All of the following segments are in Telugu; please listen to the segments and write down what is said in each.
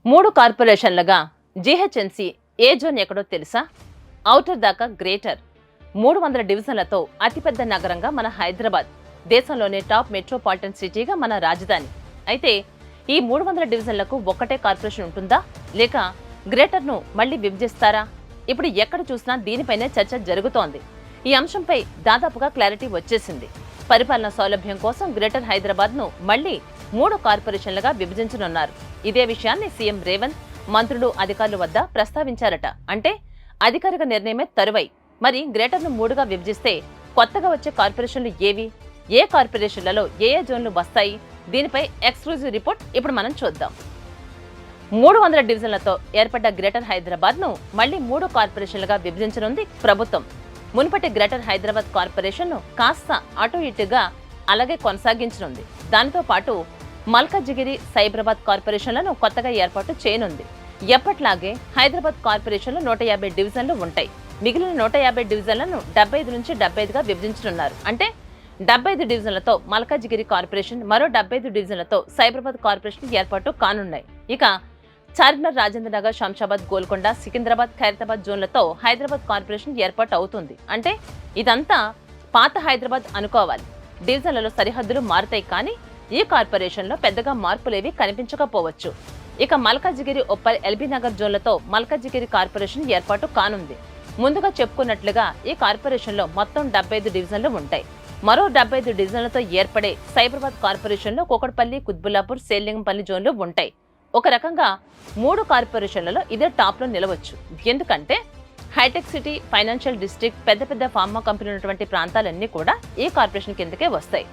3 కార్పొరేషన్లుగా జీహెచ్ఎంసీ ఏ జోన్ ఎక్కడో తెలుసా? ఔటర్ దాకా గ్రేటర్ 300 డివిజన్లతో అతిపెద్ద నగరంగా మన హైదరాబాద్, దేశంలోనే టాప్ మెట్రోపాలిటన్ సిటీగా మన రాజధాని. అయితే ఈ 300 డివిజన్లకు ఒక్కటే కార్పొరేషన్ ఉంటుందా, లేక గ్రేటర్ను మళ్లీ విభజిస్తారా? ఇప్పుడు ఎక్కడ చూసినా దీనిపైనే చర్చ జరుగుతోంది. ఈ అంశంపై దాదాపుగా క్లారిటీ వచ్చేసింది. పరిపాలన సౌలభ్యం కోసం గ్రేటర్ హైదరాబాద్ను మళ్లీ 3 కార్పొరేషన్లుగా విభజించనున్నారు. ఇదే విషయాన్ని సీఎం రేవంత్, మంత్రులు, అధికారుల వద్ద ప్రస్తావించారట. అంటే అధికారిక నిర్ణయమే తరువై. మరి గ్రేటర్ను 3గా విభజిస్తే కొత్తగా వచ్చే కార్పొరేషన్లు ఏవి? ఏ కార్పొరేషన్లలో ఏ జోన్లు వస్తాయి? దీనిపై ఎక్స్క్లూజివ్ రిపోర్ట్ ఇప్పుడు మనం చూద్దాం. 300 డివిజన్లతో ఏర్పడ్డ గ్రేటర్ హైదరాబాద్ ను మళ్లీ 3 కార్పొరేషన్లుగా విభజించనుంది ప్రభుత్వం. మునుపటి గ్రేటర్ హైదరాబాద్ కార్పొరేషన్ ను కాస్త అటు ఇటుగా అలాగే కొనసాగించనుంది. దానితో పాటు మల్కాజిగిరి, సైబరాబాద్ కార్పొరేషన్లను కొత్తగా ఏర్పాటు చేయనుంది. ఎప్పట్లాగే హైదరాబాద్ కార్పొరేషన్లో 150 డివిజన్లు ఉంటాయి. మిగిలిన 150 డివిజన్లను 75 నుంచి 75గా విభజించనున్నారు. అంటే 75 డివిజన్లతో మల్కాజిగిరి కార్పొరేషన్, మరో 75 డివిజన్లతో సైబరాబాద్ కార్పొరేషన్ ఏర్పాటు కానున్నాయి. ఇక చార్మినార్, రాజేంద్ర నగర్, శంషాబాద్, గోల్కొండ, సికింద్రాబాద్, ఖైరతాబాద్ జోన్లతో హైదరాబాద్ కార్పొరేషన్ ఏర్పాటు అవుతుంది. అంటే ఇదంతా పాత హైదరాబాద్ అనుకోవాలి. డివిజన్లలో సరిహద్దులు మారుతాయి, కానీ ఈ కార్పొరేషన్లో పెద్దగా మార్పులేవి కనిపించకపోవచ్చు. ఇక మల్కాజిగిరి, ఉప్పల్, ఎల్బీ నగర్ జోన్లతో మల్కాజిగిరి కార్పొరేషన్ ఏర్పాటు కానుంది. ముందుగా చెప్పుకున్నట్లుగా ఈ కార్పొరేషన్లో మొత్తం 75 డివిజన్లు ఉంటాయి. మరో 75 డివిజన్లతో ఏర్పడే సైబరాబాద్ కార్పొరేషన్లో కూకట్పల్లి, కుత్బుల్లాపూర్, సేలింగంపల్లి జోన్లు ఉంటాయి. ఒక రకంగా 3 కార్పొరేషన్లలో ఇదే టాప్లో నిలవచ్చు. ఎందుకంటే హైటెక్ సిటీ, ఫైనాన్షియల్ డిస్ట్రిక్ట్, పెద్ద పెద్ద ఫార్మా కంపెనీ ఉన్నటువంటి ప్రాంతాలన్నీ కూడా ఈ కార్పొరేషన్ కిందకే వస్తాయి.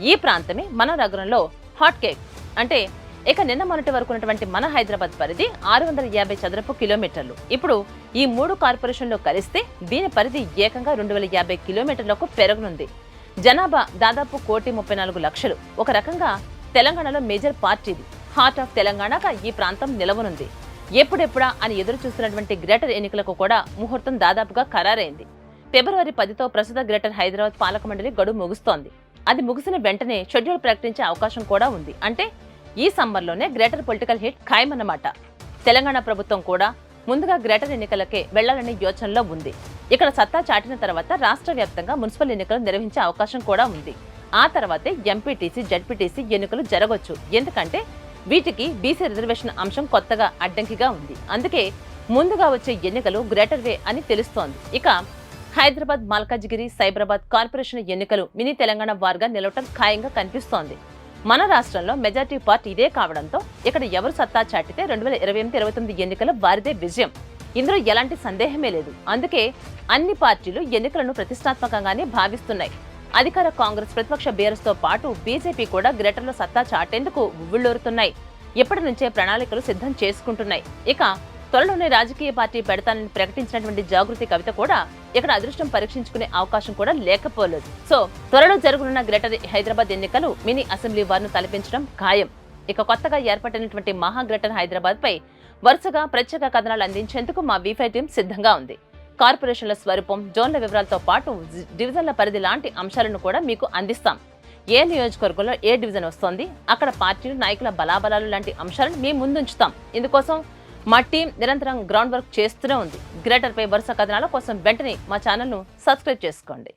ఈ ప్రాంతమే మన నగరంలో హాట్ కేక్. అంటే ఇక నిన్న మొన్నటి వరకు ఉన్నటువంటి మన హైదరాబాద్ పరిధి 650 చదరపు కిలోమీటర్లు. ఇప్పుడు ఈ 3 కార్పొరేషన్లు కలిస్తే దీని పరిధి ఏకంగా 2050 కిలోమీటర్లకు పెరగనుంది. జనాభా దాదాపు 1,34,00,000. ఒక రకంగా తెలంగాణలో మేజర్ పార్టీది. హార్ట్ ఆఫ్ తెలంగాణగా ఈ ప్రాంతం నిలవనుంది. ఎప్పుడెప్పుడా అని ఎదురు చూస్తున్నటువంటి గ్రేటర్ ఎన్నికలకు కూడా ముహూర్తం దాదాపుగా ఖరారైంది. ఫిబ్రవరి 10తో ప్రస్తుత గ్రేటర్ హైదరాబాద్ పాలక మండలి గడువు ముగుస్తోంది. అది ముగిసిన వెంటనే షెడ్యూల్ ప్రకటించే అవకాశం కూడా ఉంది. అంటే ఈ సమ్మర్లోనే గ్రేటర్ పొలిటికల్ హిట్ ఖాయమన్నమాట. తెలంగాణ ప్రభుత్వం కూడా ముందుగా గ్రేటర్ ఎన్నికలకే వెళ్లాలనే యోచనలో ఉంది. ఇక్కడ సత్తా చాటిన తర్వాత రాష్ట్ర వ్యాప్తంగా మున్సిపల్ ఎన్నికలు నిర్వహించే అవకాశం కూడా ఉంది. ఆ తర్వాతే ఎంపీటీసీ, జడ్పీటీసీ ఎన్నికలు జరగవచ్చు. ఎందుకంటే వీటికి బీసీ రిజర్వేషన్ అంశం కొత్తగా అడ్డంకిగా ఉంది. అందుకే ముందుగా వచ్చే ఎన్నికలు గ్రేటర్ వే అని తెలుస్తోంది. ఇక హైదరాబాద్, మల్కాజిగిరి, సైబరాబాద్ కార్పొరేషన్ ఎన్నికలు మినీ తెలంగాణ వార్గా నిలవటం ఖాయంగా కనిపిస్తోంది. మన రాష్ట్రంలో మెజార్టీ పార్టీ ఇదే కావడంతో ఇక్కడ ఎవరు సత్తా చాటితే 2028-29 ఎన్నికల వారిదే విజయం. ఇందులో ఎలాంటి సందేహమే లేదు. అందుకే అన్ని పార్టీలు ఎన్నికలను ప్రతిష్టాత్మకంగానే భావిస్తున్నాయి. అధికార కాంగ్రెస్, ప్రతిపక్ష బీఆర్ఎస్ తో పాటు బీజేపీ కూడా గ్రేటర్లో సత్తా చాటేందుకు ఉవ్విళ్లూరుతున్నాయి. ఇప్పటి నుంచే ప్రణాళికలు సిద్ధం చేసుకుంటున్నాయి. ఇక త్వరలోనే రాజకీయ పార్టీ పెడతానని ప్రకటించినటువంటి జాగృతి కవిత కూడా ఇక్కడ అదృష్టం పరీక్షించుకునే అవకాశం కూడా లేకపోలేదు. సో త్వరలో జరగనున్న గ్రేటర్ హైదరాబాద్ ఎన్నికలు మినీ అసెంబ్లీ వార్ను తలపించడం ఖాయం. ఇక కొత్తగా ఏర్పడినటువంటి మహా గ్రేటర్ హైదరాబాద్ పై వరుసగా ప్రత్యేక కథనాలు అందించేందుకు మా V5 టీం సిద్ధంగా ఉంది. కార్పొరేషన్ల స్వరూపం, జోన్ల వివరాలతో పాటు డివిజన్ల పరిధి లాంటి అంశాలను కూడా మీకు అందిస్తాం. ఏ నియోజకవర్గంలో ఏ డివిజన్ వస్తోంది, అక్కడ పార్టీలు, నాయకుల బలాబలాలు లాంటి అంశాలను మీ ముందుంచుతాం. ఇందుకోసం మా టీం నిరంతరం గ్రౌండ్ వర్క్ చేస్తూనే ఉంది. గ్రేటర్ పై వరుస కథనాల కోసం వెంటనే మా ఛానల్ను సబ్స్క్రైబ్ చేసుకోండి.